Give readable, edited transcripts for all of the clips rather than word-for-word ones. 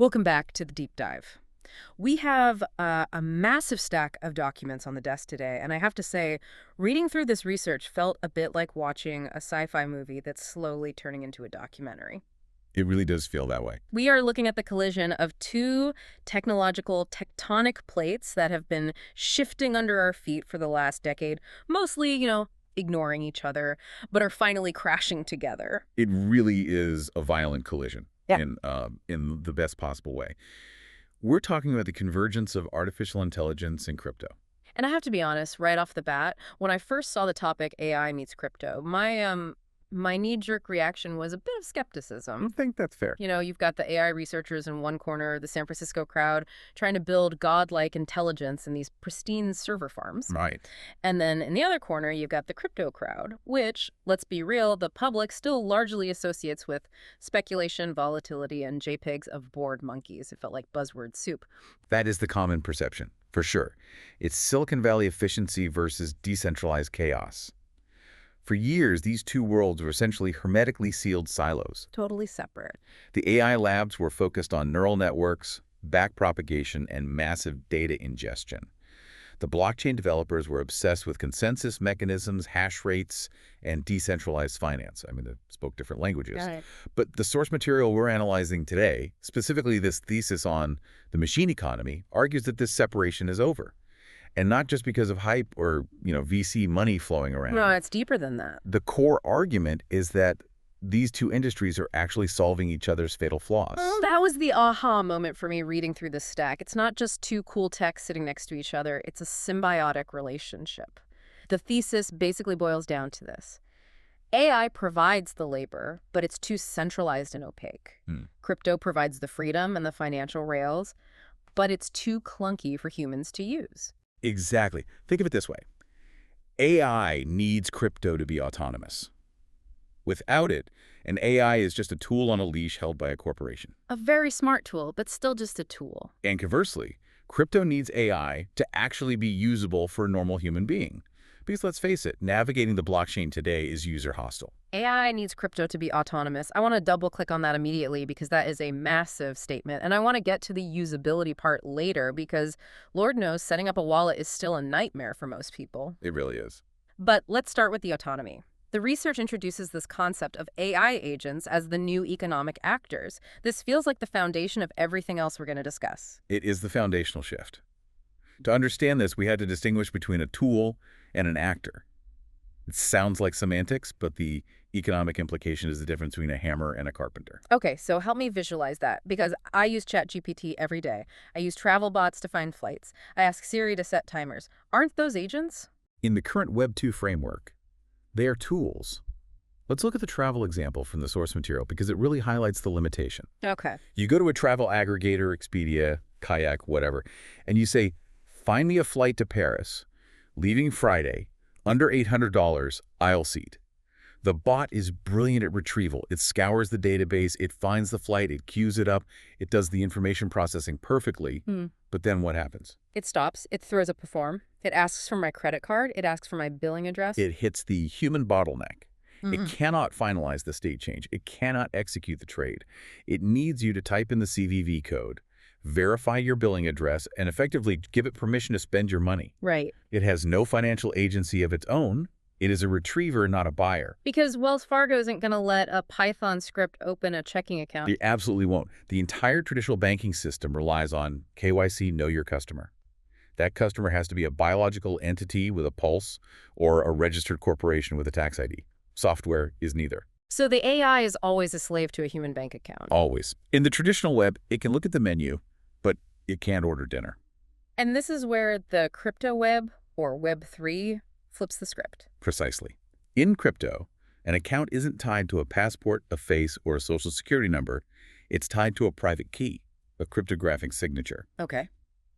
Welcome back to the deep dive. We have a massive stack of documents on the desk today, and I have to say, reading through this research felt a bit like watching a sci-fi movie that's slowly turning into a documentary. It really does feel that way. We are looking at the collision of two technological tectonic plates that have been shifting under our feet for the last decade, mostly, ignoring each other, but are finally crashing together. It really is a violent collision Yeah. in the best possible way. We're talking about the convergence of artificial intelligence and crypto. And I have to be honest, right off the bat, when I first saw the topic AI meets crypto, my knee-jerk reaction was a bit of I skepticism. think that's fair. You've got the AI researchers in one corner, the San Francisco crowd trying to build godlike intelligence in these pristine server farms. Right. And then in the other corner, you've got the crypto crowd, which, let's be real, the public still largely associates with speculation, volatility, and JPEGs of bored monkeys. It felt like buzzword soup. That is the common perception, for sure. It's Silicon Valley efficiency versus decentralized chaos. For years, these two worlds were essentially hermetically sealed silos. Totally separate. The AI labs were focused on neural networks, backpropagation, and massive data ingestion. The blockchain developers were obsessed with consensus mechanisms, hash rates, and decentralized finance. I mean, they spoke different languages. Got it. But the source material we're analyzing today, specifically this thesis on the machine economy, argues that this separation is over. And not just because of hype or, VC money flowing around. No, it's deeper than that. The core argument is that these two industries are actually solving each other's fatal flaws. That was the aha moment for me reading through this stack. It's not just two cool techs sitting next to each other. It's a symbiotic relationship. The thesis basically boils down to this. AI provides the labor, but it's too centralized and opaque. Crypto provides the freedom and the financial rails, but it's too clunky for humans to use. Exactly. Think of it this way. AI needs crypto to be autonomous. Without it, an AI is just a tool on a leash held by a corporation. A very smart tool, but still just a tool. And conversely, crypto needs AI to actually be usable for a normal human being. Because let's face it, navigating the blockchain today is user hostile. AI needs crypto to be autonomous. I want to double click on that immediately because that is a massive statement. And I want to get to the usability part later because Lord knows setting up a wallet is still a nightmare for most people. It really is. But let's start with the autonomy. The research introduces this concept of AI agents as the new economic actors. This feels like the foundation of everything else we're going to discuss. It is the foundational shift. To understand this, we had to distinguish between a tool and an actor. It sounds like semantics, but the economic implication is the difference between a hammer and a carpenter. Okay, so help me visualize that because I use ChatGPT every day. I use travel bots to find flights. I ask Siri to set timers. Aren't those agents? In the current Web 2 framework, they are tools. Let's look at the travel example from the source material because it really highlights the limitation. Okay. You go to a travel aggregator, Expedia, Kayak, whatever, and you say, find me a flight to Paris, leaving Friday, under $800, aisle seat. The bot is brilliant at retrieval. It scours the database, it finds the flight, it queues it up, it does the information processing perfectly. But then what happens? It stops. It throws up a form. It asks for my credit card. It asks for my billing address. It hits the human bottleneck. It cannot finalize the state change. It cannot execute the trade. It needs you to type in the CVV code, verify your billing address, and effectively give it permission to spend your money. Right. It has no financial agency of its own. It is a retriever, not a buyer. Because Wells Fargo isn't going to let a Python script open a checking account. They absolutely won't. The entire traditional banking system relies on KYC, know your customer. That customer has to be a biological entity with a pulse or a registered corporation with a tax ID. Software is neither. So the AI is always a slave to a human bank account. Always. In the traditional web, it can look at the menu, but it can't order dinner. And this is where the crypto web, or Web 3, flips the script. Precisely. In crypto, an account isn't tied to a passport, a face, or a social security number. It's tied to a private key, a cryptographic signature. Okay.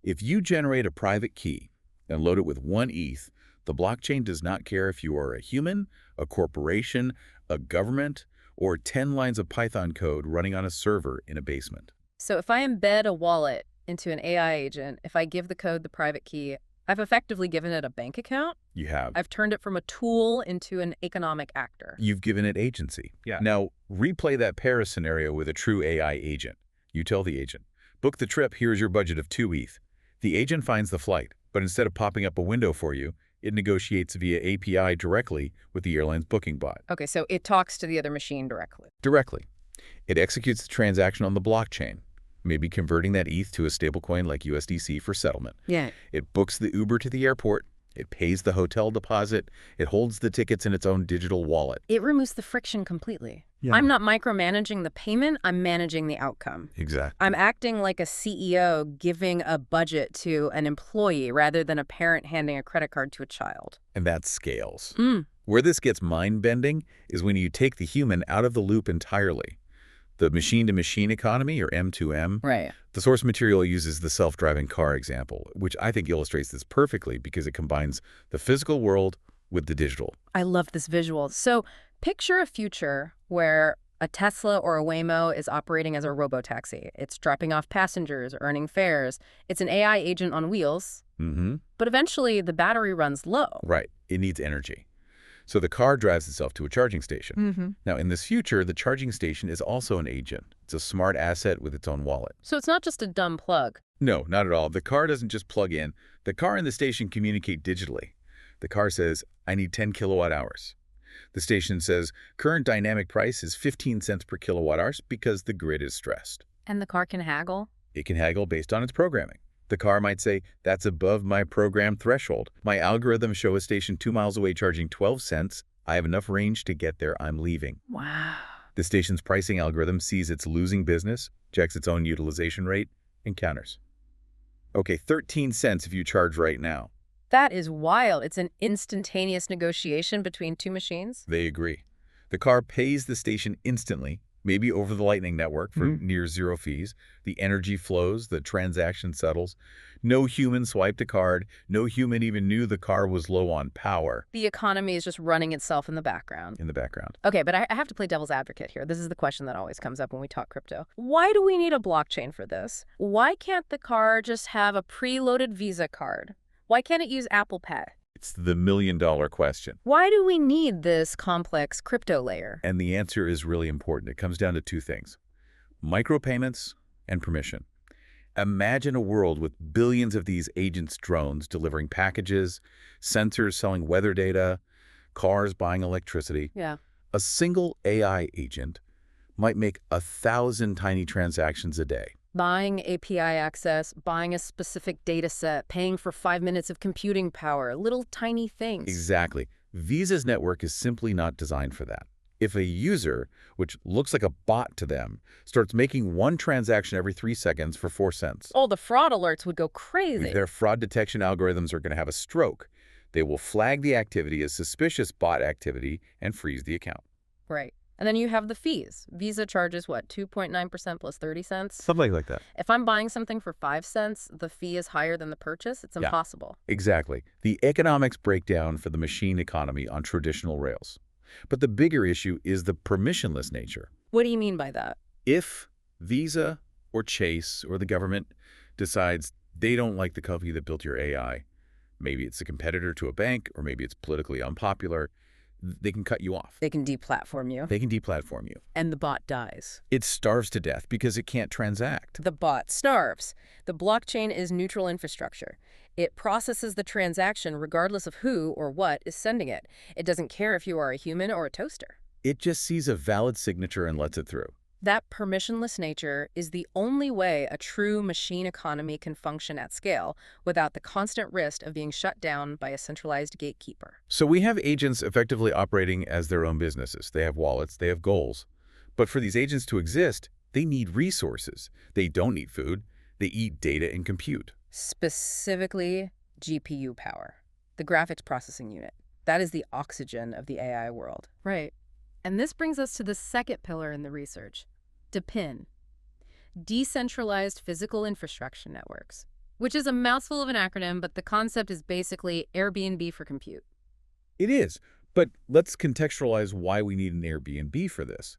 If you generate a private key and load it with 1 ETH, the blockchain does not care if you are a human, a corporation, a government, or 10 lines of Python code running on a server in a basement. So if I embed a wallet into an AI agent, if I give the code the private key, I've effectively given it a bank account. You have. I've turned it from a tool into an economic actor. You've given it agency. Yeah. Now, replay that Paris scenario with a true AI agent. You tell the agent, Book the trip, here's your budget of 2 ETH. The agent finds the flight, but instead of popping up a window for you, it negotiates via API directly with the airline's booking bot. Okay, so it talks to the other machine directly. Directly. It executes the transaction on the blockchain, maybe converting that ETH to a stablecoin like USDC for settlement. Yeah. It books the Uber to the airport. It pays the hotel deposit. It holds the tickets in its own digital wallet. It removes the friction completely. Yeah. I'm not micromanaging the payment, I'm managing the outcome. Exactly. I'm acting like a CEO giving a budget to an employee rather than a parent handing a credit card to a child. And that scales. Mm. Where this gets mind-bending is when you take the human out of the loop entirely. The machine-to-machine economy, or M2M. Right. The source material uses the self-driving car example, which I think illustrates this perfectly because it combines the physical world with the digital. I love this visual. So picture a future where a Tesla or a Waymo is operating as a robotaxi. It's dropping off passengers, earning fares. It's an AI agent on wheels. Mm-hmm. But eventually the battery runs low. Right. It needs energy. So the car drives itself to a charging station. Mm-hmm. Now, in this future, the charging station is also an agent. It's a smart asset with its own wallet. So it's not just a dumb plug. No, not at all. The car doesn't just plug in. The car and the station communicate digitally. The car says, I need 10 kilowatt hours. The station says, current dynamic price is 15 cents per kilowatt hours because the grid is stressed. And the car can haggle? It can haggle based on its programming. The car might say, that's above my program threshold. My algorithms show a station 2 miles away charging 12 cents. I have enough range to get there. I'm leaving. Wow. The station's pricing algorithm sees it's losing business, checks its own utilization rate, and counters. Okay, 13 cents if you charge right now. That is wild. It's an instantaneous negotiation between two machines? They agree. The car pays the station instantly, maybe over the Lightning Network for near zero fees. The energy flows, the transaction settles. No human swiped a card. No human even knew the car was low on power. The economy is just running itself in the background. Okay, but I have to play devil's advocate here. This is the question that always comes up when we talk crypto. Why do we need a blockchain for this? Why can't the car just have a preloaded Visa card? Why can't it use Apple Pay? It's the million-dollar question. Why do we need this complex crypto layer? And the answer is really important. It comes down to two things: micropayments and permission. Imagine a world with billions of these agents drones delivering packages, sensors selling weather data, cars buying electricity. Yeah. A single AI agent might make 1,000 tiny transactions a day. Buying API access, buying a specific data set, paying for 5 minutes of computing power, little tiny things. Exactly. Visa's network is simply not designed for that. If a user, which looks like a bot to them, starts making one transaction every 3 seconds for 4 cents. Oh, the fraud alerts would go crazy. Their fraud detection algorithms are going to have a stroke. They will flag the activity as suspicious bot activity and freeze the account. Right. And then you have the fees. Visa charges, what, 2.9% plus 30 cents? Something like that. If I'm buying something for 5 cents, the fee is higher than the purchase? It's impossible. Exactly. The economics break down for the machine economy on traditional rails. But the bigger issue is the permissionless nature. What do you mean by that? If Visa or Chase or the government decides they don't like the company that built your AI, maybe it's a competitor to a bank or maybe it's politically unpopular, they can cut you off. They can deplatform you. They can deplatform you. And the bot dies. It starves to death because it can't transact. The bot starves. The blockchain is neutral infrastructure. It processes the transaction regardless of who or what is sending it. It doesn't care if you are a human or a toaster. It just sees a valid signature and lets it through. That permissionless nature is the only way a true machine economy can function at scale without the constant risk of being shut down by a centralized gatekeeper. So we have agents effectively operating as their own businesses. They have wallets, they have goals. But for these agents to exist, they need resources. They don't need food. They eat data and compute. Specifically, GPU power, the graphics processing unit. That is the oxygen of the AI world. Right. And this brings us to the second pillar in the research. DePIN, Decentralized Physical Infrastructure Networks, which is a mouthful of an acronym, but the concept is basically Airbnb for compute. It is, but let's contextualize why we need an Airbnb for this.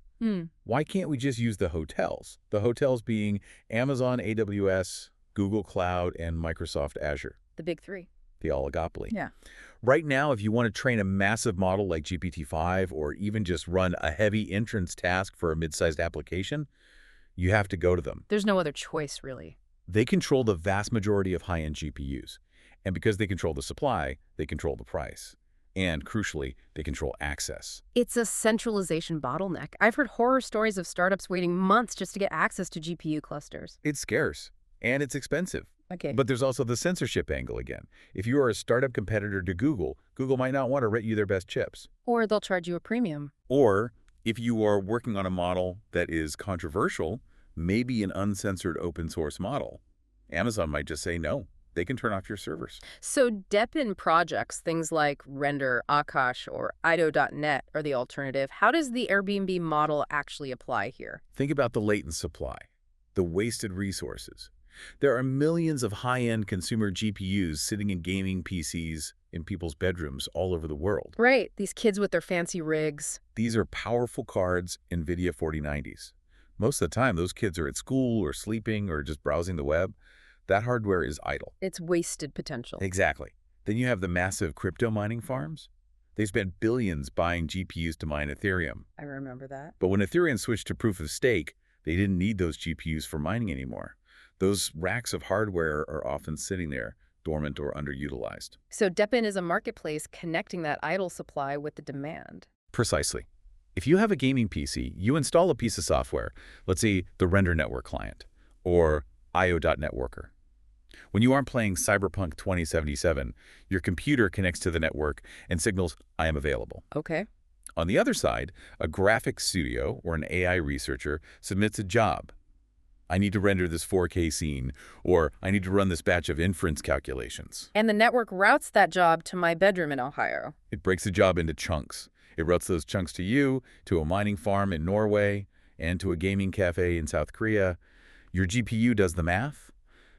Why can't we just use the hotels? The hotels being Amazon AWS, Google Cloud, and Microsoft Azure. The big three. The oligopoly. Yeah. Right now, if you want to train a massive model like GPT-5 or even just run a heavy entrance task for a mid-sized application, you have to go to them. There's no other choice, really. They control the vast majority of high-end GPUs. And because they control the supply, they control the price. And, crucially, they control access. It's a centralization bottleneck. I've heard horror stories of startups waiting months just to get access to GPU clusters. It's scarce, and it's expensive. Okay. But there's also the censorship angle again. If you are a startup competitor to Google, Google might not want to rent you their best chips. Or they'll charge you a premium. Or, if you are working on a model that is controversial, maybe an uncensored open source model, Amazon might just say no. They can turn off your servers. So DEPIN projects, things like Render, Akash, or IDO.net are the alternative. How does the Airbnb model actually apply here? Think about the latent supply, the wasted resources. There are millions of high-end consumer GPUs sitting in gaming PCs in people's bedrooms all over the world. Right, these kids with their fancy rigs. These are powerful cards, NVIDIA 4090s. Most of the time, those kids are at school or sleeping or just browsing the web. That hardware is idle. It's wasted potential. Exactly. Then you have the massive crypto mining farms. They spent billions buying GPUs to mine Ethereum. I remember that. But when Ethereum switched to proof of stake, they didn't need those GPUs for mining anymore. Those racks of hardware are often sitting there, dormant or underutilized. So DEPIN is a marketplace connecting that idle supply with the demand. Precisely. If you have a gaming PC, you install a piece of software, let's say the Render Network client, or IO.net worker. When you aren't playing Cyberpunk 2077, your computer connects to the network and signals, I am available. Okay. On the other side, a graphics studio or an AI researcher submits a job. I need to render this 4K scene, or I need to run this batch of inference calculations. And the network routes that job to my bedroom in Ohio. It breaks the job into chunks. It routes those chunks to you, to a mining farm in Norway, and to a gaming cafe in South Korea. Your GPU does the math.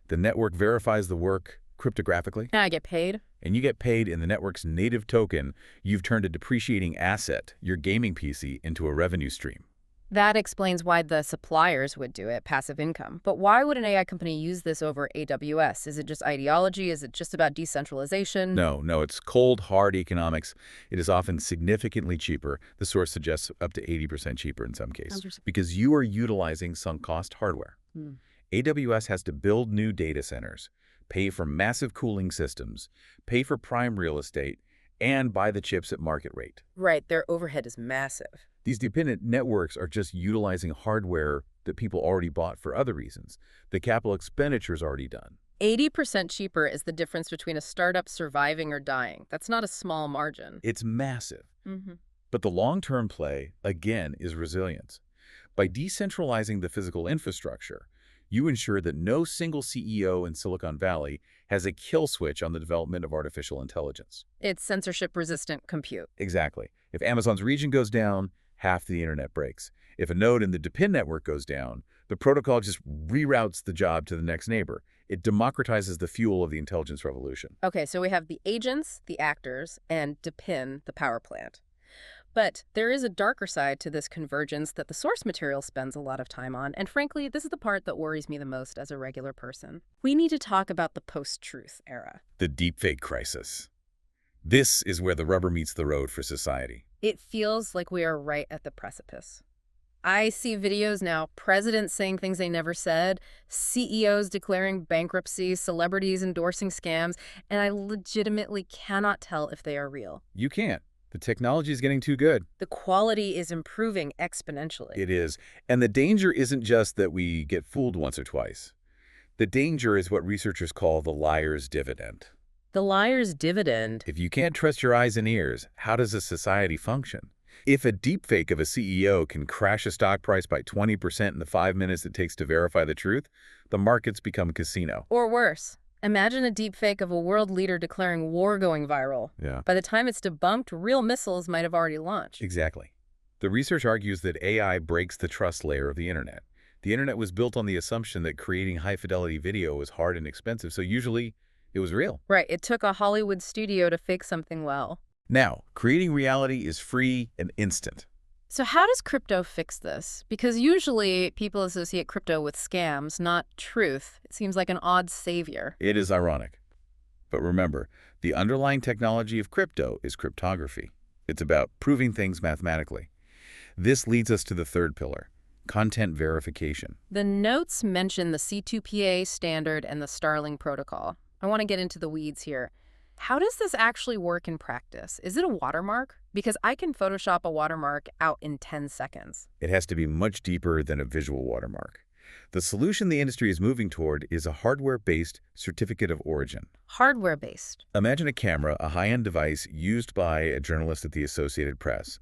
The network verifies the work cryptographically. And I get paid? And you get paid in the network's native token. You've turned a depreciating asset, your gaming PC, into a revenue stream. That explains why the suppliers would do it, passive income. But why would an AI company use this over AWS? Is it just ideology? Is it just about decentralization? No, it's cold, hard economics. It is often significantly cheaper. The source suggests up to 80% cheaper in some cases, because you are utilizing sunk cost hardware. AWS has to build new data centers, pay for massive cooling systems, pay for prime real estate, and buy the chips at market rate. Right, their overhead is massive. These dependent networks are just utilizing hardware that people already bought for other reasons. The capital expenditure is already done. 80% cheaper is the difference between a startup surviving or dying. That's not a small margin. It's massive. But the long-term play, again, is resilience. By decentralizing the physical infrastructure, you ensure that no single CEO in Silicon Valley has a kill switch on the development of artificial intelligence. It's censorship-resistant compute. Exactly. If Amazon's region goes down, half the internet breaks. If a node in the DePIN network goes down, the protocol just reroutes the job to the next neighbor. It democratizes the fuel of the intelligence revolution. Okay, so we have the agents, the actors, and DePIN, the power plant. But there is a darker side to this convergence that the source material spends a lot of time on, and frankly, this is the part that worries me the most as a regular person. We need to talk about the post-truth era. The deepfake crisis. This is where the rubber meets the road for society. It feels like we are right at the precipice. I see videos now, presidents saying things they never said, CEOs declaring bankruptcy, celebrities endorsing scams, and I legitimately cannot tell if they are real. You can't. The technology is getting too good. The quality is improving exponentially. It is. And the danger isn't just that we get fooled once or twice. The danger is what researchers call the liar's dividend. The liar's dividend. If you can't trust your eyes and ears, how does a society function? If a deepfake of a CEO can crash a stock price by 20% in the 5 minutes it takes to verify the truth, the markets become a casino. Or worse. Imagine a deepfake of a world leader declaring war going viral. Yeah. By the time it's debunked, real missiles might have already launched. Exactly. The research argues that AI breaks the trust layer of the internet. The internet was built on the assumption that creating high-fidelity video was hard and expensive, so usually it was real. Right. It took a Hollywood studio to fake something well. Now, creating reality is free and instant. So how does crypto fix this? Because usually people associate crypto with scams, not truth. It seems like an odd savior. It is ironic. But remember, the underlying technology of crypto is cryptography. It's about proving things mathematically. This leads us to the third pillar, content verification. The notes mention the C2PA standard and the Starling protocol. I want to get into the weeds here. How does this actually work in practice? Is it a watermark? Because I can Photoshop a watermark out in 10 seconds. It has to be much deeper than a visual watermark. The solution the industry is moving toward is a hardware-based certificate of origin. Hardware-based. Imagine a camera, a high-end device used by a journalist at the Associated Press.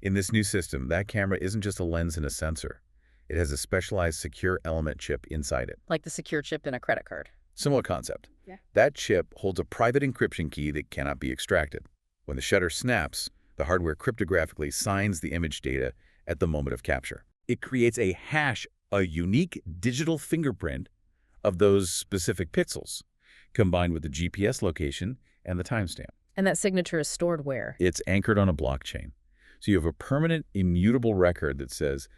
In this new system, that camera isn't just a lens and a sensor. It has a specialized secure element chip inside it. Like the secure chip in a credit card. Similar concept. Yeah. That chip holds a private encryption key that cannot be extracted. When the shutter snaps, the hardware cryptographically signs the image data at the moment of capture. It creates a hash, a unique digital fingerprint of those specific pixels, combined with the GPS location and the timestamp. And that signature is stored where? It's anchored on a blockchain. So you have a permanent, immutable record that says,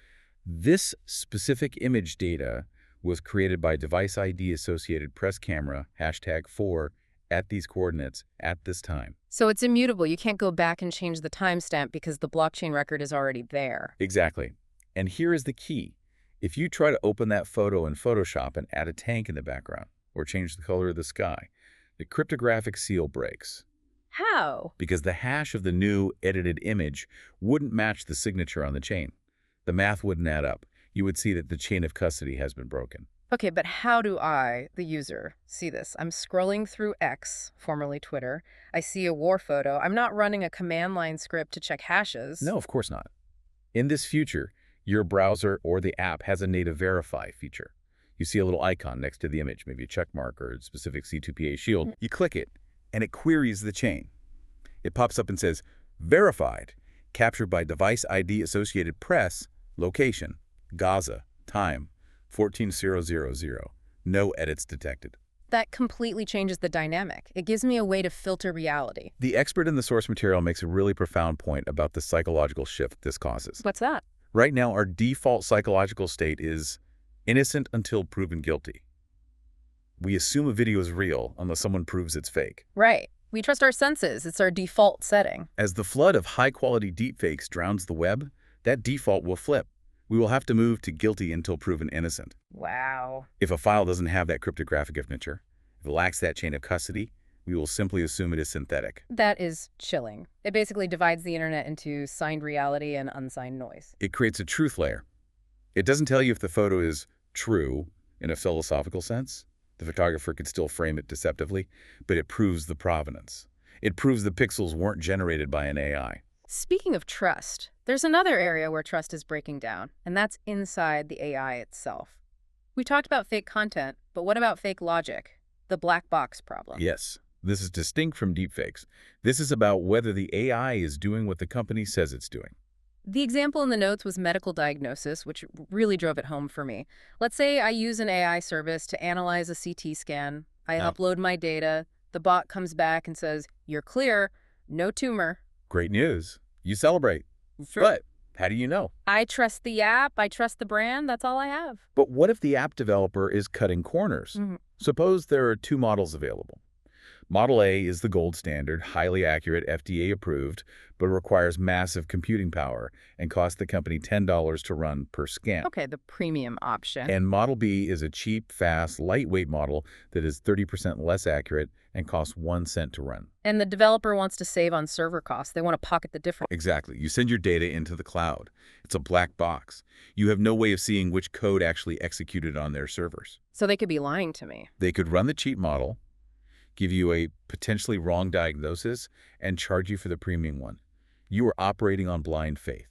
this specific image data was created by device ID associated press camera, #4, at these coordinates, at this time. So it's immutable. You can't go back and change the timestamp because the blockchain record is already there. Exactly. And here is the key. If you try to open that photo in Photoshop and add a tank in the background, or change the color of the sky, the cryptographic seal breaks. How? Because the hash of the new edited image wouldn't match the signature on the chain. The math wouldn't add up. You would see that the chain of custody has been broken. Okay, but how do I, the user, see this? I'm scrolling through X, formerly Twitter. I see a war photo. I'm not running a command line script to check hashes. No, of course not. In this future, your browser or the app has a native verify feature. You see a little icon next to the image, maybe a check mark or a specific C2PA shield. You click it, and it queries the chain. It pops up and says, verified, captured by device ID associated press, location, Gaza, time, 14,000. No edits detected. That completely changes the dynamic. It gives me a way to filter reality. The expert in the source material makes a really profound point about the psychological shift this causes. What's that? Right now, our default psychological state is innocent until proven guilty. We assume a video is real unless someone proves it's fake. Right. We trust our senses. It's our default setting. As the flood of high-quality deepfakes drowns the web, that default will flip. We will have to move to guilty until proven innocent. Wow. If a file doesn't have that cryptographic signature, if it lacks that chain of custody, we will simply assume it is synthetic. That is chilling. It basically divides the internet into signed reality and unsigned noise. It creates a truth layer. It doesn't tell you if the photo is true in a philosophical sense. The photographer could still frame it deceptively, but it proves the provenance. It proves the pixels weren't generated by an AI. Speaking of trust, there's another area where trust is breaking down, and that's inside the AI itself. We talked about fake content, but what about fake logic? The black box problem. Yes, this is distinct from deepfakes. This is about whether the AI is doing what the company says it's doing. The example in the notes was medical diagnosis, which really drove it home for me. Let's say I use an AI service to analyze a CT scan. I upload my data. The bot comes back and says, "You're clear, no tumor." Great news. You celebrate. Sure. But how do you know? I trust the app. I trust the brand. That's all I have. But what if the app developer is cutting corners? Suppose there are two models available. Model A is the gold standard, highly accurate, FDA approved, but requires massive computing power and costs the company $10 to run per scan. Okay, the premium option. And Model B is a cheap, fast, lightweight model that is 30% less accurate and costs 1 cent to run. And the developer wants to save on server costs. They want to pocket the difference. Exactly. You send your data into the cloud. It's a black box. You have no way of seeing which code actually executed on their servers. So they could be lying to me. They could run the cheap model, give you a potentially wrong diagnosis, and charge you for the premium one. You are operating on blind faith.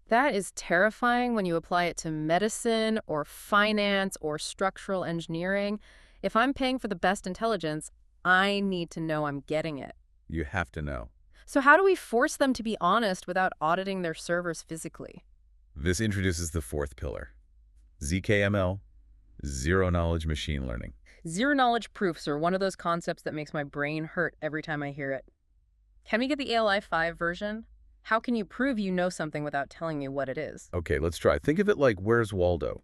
That is terrifying when you apply it to medicine or finance or structural engineering. If I'm paying for the best intelligence, I need to know I'm getting it. You have to know. So how do we force them to be honest without auditing their servers physically? This introduces the fourth pillar. ZKML, zero-knowledge machine learning. Zero-knowledge proofs are one of those concepts that makes my brain hurt every time I hear it. Can we get the ALI 5 version? How can you prove you know something without telling me what it is? Okay, let's try. Think of it like, where's Waldo?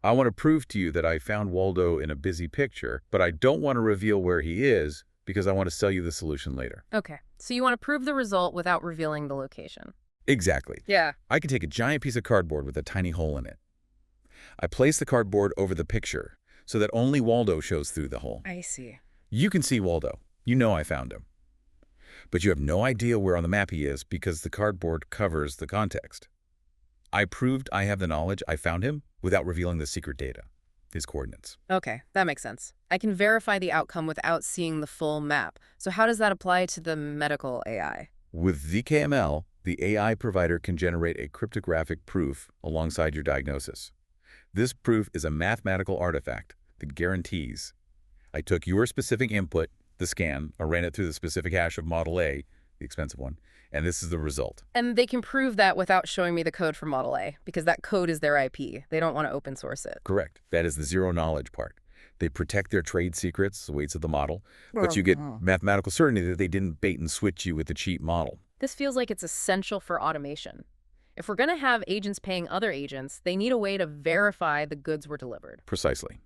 I want to prove to you that I found Waldo in a busy picture, but I don't want to reveal where he is because I want to sell you the solution later. Okay, so you want to prove the result without revealing the location. Exactly. Yeah. I could take a giant piece of cardboard with a tiny hole in it. I place the cardboard over the picture so that only Waldo shows through the hole. I see. You can see Waldo. You know I found him. But you have no idea where on the map he is because the cardboard covers the context. I proved I have the knowledge I found him without revealing the secret data, his coordinates. Okay, that makes sense. I can verify the outcome without seeing the full map. So how does that apply to the medical AI? With ZKML, the AI provider can generate a cryptographic proof alongside your diagnosis. This proof is a mathematical artifact that guarantees I took your specific input, the scan, I ran it through the specific hash of Model A, the expensive one, and this is the result. And they can prove that without showing me the code for Model A, because that code is their IP. They don't want to open source it. Correct. That is the zero knowledge part. They protect their trade secrets, the weights of the model, but you get mathematical certainty that they didn't bait and switch you with the cheap model. This feels like it's essential for automation. If we're going to have agents paying other agents, they need a way to verify the goods were delivered. Precisely.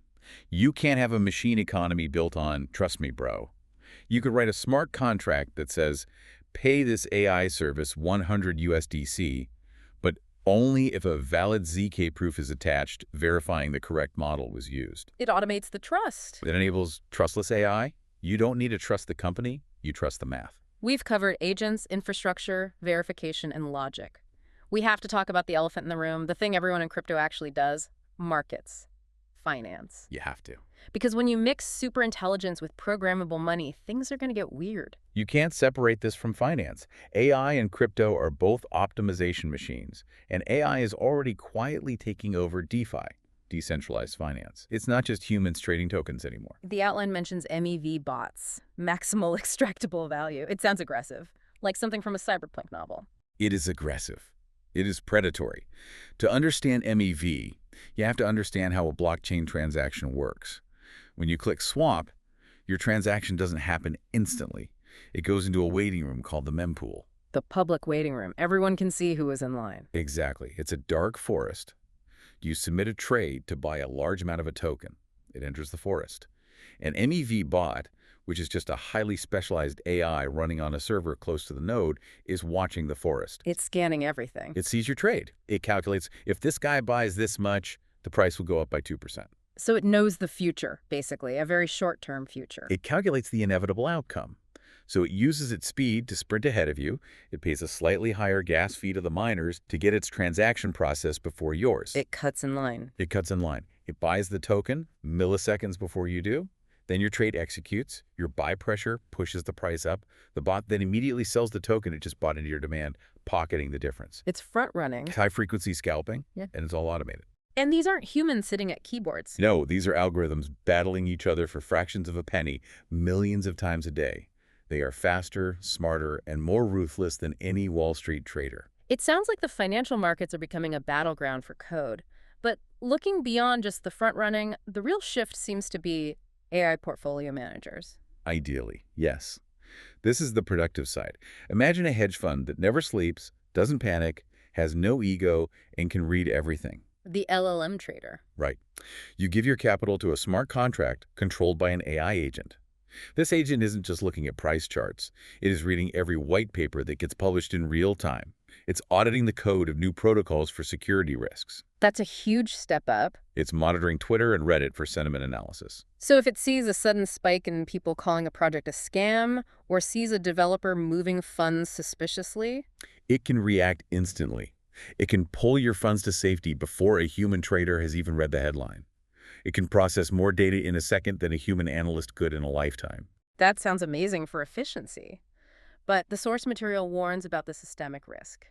You can't have a machine economy built on, trust me, bro. You could write a smart contract that says, pay this AI service 100 USDC, but only if a valid ZK proof is attached verifying the correct model was used. It automates the trust. It enables trustless AI. You don't need to trust the company, you trust the math. We've covered agents, infrastructure, verification, and logic. We have to talk about the elephant in the room, the thing everyone in crypto actually does: markets, finance. You have to. Because when you mix superintelligence with programmable money, things are going to get weird. You can't separate this from finance. AI and crypto are both optimization machines, and AI is already quietly taking over DeFi, decentralized finance. It's not just humans trading tokens anymore. The outline mentions MEV bots, maximal extractable value. It sounds aggressive, like something from a cyberpunk novel. It is aggressive. It is predatory. To understand MEV, you have to understand how a blockchain transaction works. When you click swap, your transaction doesn't happen instantly. It goes into a waiting room called the mempool. The public waiting room. Everyone can see who is in line. Exactly. It's a dark forest. You submit a trade to buy a large amount of a token. It enters the forest. An MEV bot, which is just a highly specialized AI running on a server close to the node, is watching the forest. It's scanning everything. It sees your trade. It calculates, if this guy buys this much, the price will go up by 2%. So it knows the future, basically, a very short-term future. It calculates the inevitable outcome. So it uses its speed to sprint ahead of you. It pays a slightly higher gas fee to the miners to get its transaction processed before yours. It cuts in line. It cuts in line. It buys the token milliseconds before you do. Then your trade executes. Your buy pressure pushes the price up. The bot then immediately sells the token it just bought into your demand, pocketing the difference. It's front-running. High-frequency scalping, Yeah. and it's all automated. And these aren't humans sitting at keyboards. No, these are algorithms battling each other for fractions of a penny, millions of times a day. They are faster, smarter, and more ruthless than any Wall Street trader. It sounds like the financial markets are becoming a battleground for code. But looking beyond just the front-running, the real shift seems to be AI portfolio managers. Ideally, yes. This is the productive side. Imagine a hedge fund that never sleeps, doesn't panic, has no ego, and can read everything. The LLM trader. Right. You give your capital to a smart contract controlled by an AI agent. This agent isn't just looking at price charts. It is reading every white paper that gets published in real time. It's auditing the code of new protocols for security risks. That's a huge step up. It's monitoring Twitter and Reddit for sentiment analysis. So if it sees a sudden spike in people calling a project a scam, or sees a developer moving funds suspiciously, It can react instantly. It can pull your funds to safety before a human trader has even read the headline. It can process more data in a second than a human analyst could in a lifetime. that sounds amazing for efficiency. But the source material warns about the systemic risk.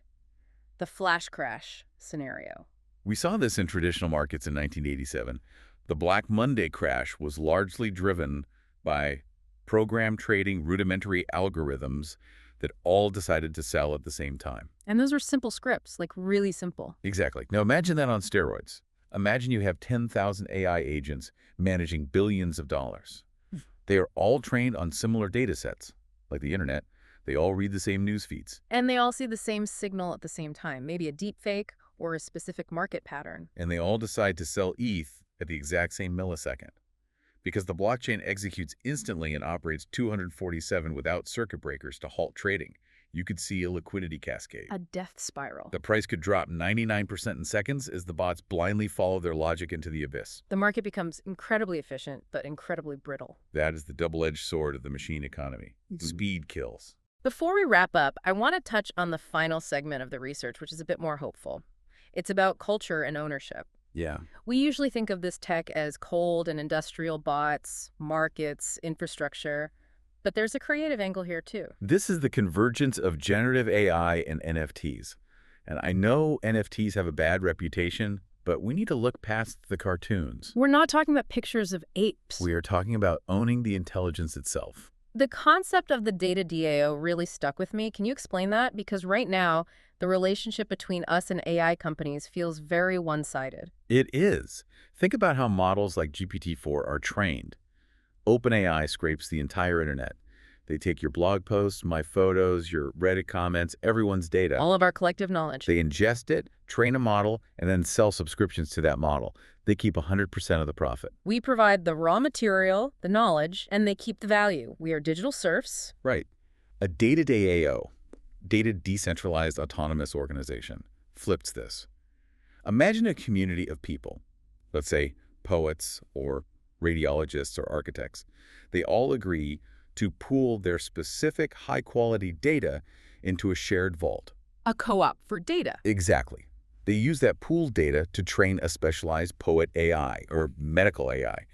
The flash crash scenario. We saw this in traditional markets in 1987. The Black Monday crash was largely driven by program trading rudimentary algorithms that all decided to sell at the same time. And those were simple scripts, like really simple. Exactly. Now imagine that on steroids. Imagine you have 10,000 AI agents managing billions of dollars. They are all trained on similar data sets, like the internet. They all read the same news feeds. And they all see the same signal at the same time, maybe a deep fake or a specific market pattern. And they all decide to sell ETH at the exact same millisecond. Because the blockchain executes instantly and operates 247 without circuit breakers to halt trading. You could see a liquidity cascade. A death spiral. The price could drop 99% in seconds as the bots blindly follow their logic into the abyss. The market becomes incredibly efficient, but incredibly brittle. That is the double-edged sword of the machine economy. Speed kills. Before we wrap up, I want to touch on the final segment of the research, which is a bit more hopeful. It's about culture and ownership. Yeah. We usually think of this tech as cold and industrial bots, markets, infrastructure, but there's a creative angle here too. This is the convergence of generative AI and NFTs. And I know NFTs have a bad reputation, but we need to look past the cartoons. We're not talking about pictures of apes. We are talking about owning the intelligence itself. The concept of the data DAO really stuck with me. Can you explain that? Because right now, the relationship between us and AI companies feels very one-sided. It is. Think about how models like GPT-4 are trained. OpenAI scrapes the entire internet. They take your blog posts, my photos, your Reddit comments, everyone's data. All of our collective knowledge. They ingest it, train a model, and then sell subscriptions to that model. They keep 100% of the profit. We provide the raw material, the knowledge, and they keep the value. We are digital serfs. Right. A data DAO, data decentralized autonomous organization, flips this. Imagine a community of people, let's say poets or radiologists or architects. They all agree to pool their specific high-quality data into a shared vault. A co-op for data. Exactly. They use that pooled data to train a specialized poet AI or medical AI.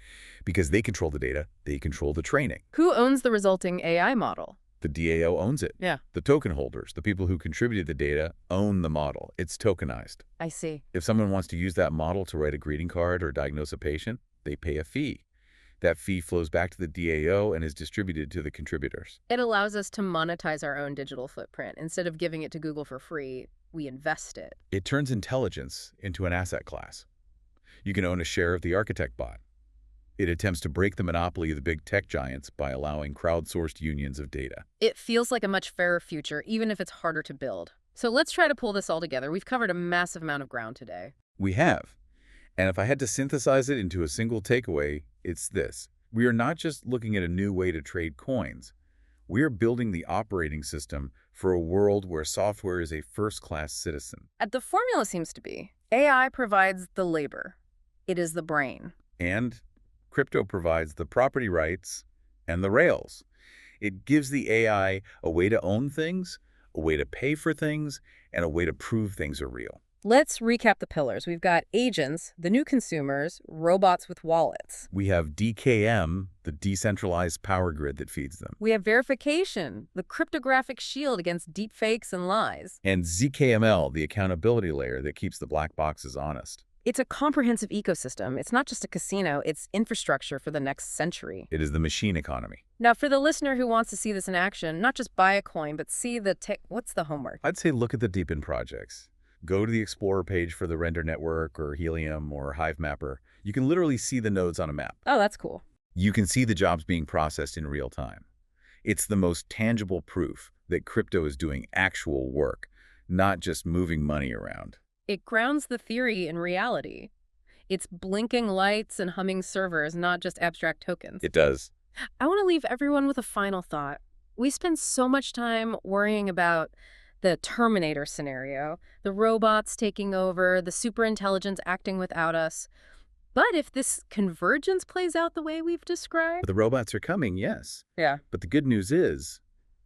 Because they control the data, they control the training. Who owns the resulting AI model? The DAO owns it. Yeah. The token holders, the people who contributed the data, own the model. It's tokenized. I see. If someone wants to use that model to write a greeting card or diagnose a patient, they pay a fee. That fee flows back to the DAO and is distributed to the contributors. It allows us to monetize our own digital footprint. Instead of giving it to Google for free, we invest it. It turns intelligence into an asset class. You can own a share of the architect bot. It attempts to break the monopoly of the big tech giants by allowing crowdsourced unions of data. It feels like a much fairer future, even if it's harder to build. So let's try to pull this all together. We've covered a massive amount of ground today. We have. And if I had to synthesize it into a single takeaway, it's this. We are not just looking at a new way to trade coins. We are building the operating system for a world where software is a first-class citizen. The formula seems to be AI provides the labor. It is the brain. And crypto provides the property rights and the rails. It gives the AI a way to own things, a way to pay for things, and a way to prove things are real. Let's recap the pillars. We've got agents, the new consumers, robots with wallets. We have DKM, the decentralized power grid that feeds them. We have verification, the cryptographic shield against deepfakes and lies. And ZKML, the accountability layer that keeps the black boxes honest. It's a comprehensive ecosystem. It's not just a casino, it's infrastructure for the next century. It is the machine economy. Now, for the listener who wants to see this in action, not just buy a coin, but see the tech, what's the homework? I'd say look at the deep-in projects. Go to the Explorer page for the Render Network or Helium or Hive Mapper. You can literally see the nodes on a map. Oh, that's cool. You can see the jobs being processed in real time. It's the most tangible proof that crypto is doing actual work, not just moving money around. It grounds the theory in reality. It's blinking lights and humming servers, not just abstract tokens. It does. I want to leave everyone with a final thought. We spend so much time worrying about the Terminator scenario, the robots taking over, the superintelligence acting without us. But if this convergence plays out the way we've described... The robots are coming, yes. Yeah. But the good news is,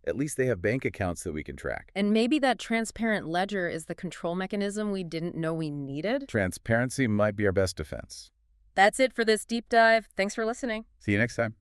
at least they have bank accounts that we can track. And maybe that transparent ledger is the control mechanism we didn't know we needed? Transparency might be our best defense. That's it for this deep dive. Thanks for listening. See you next time.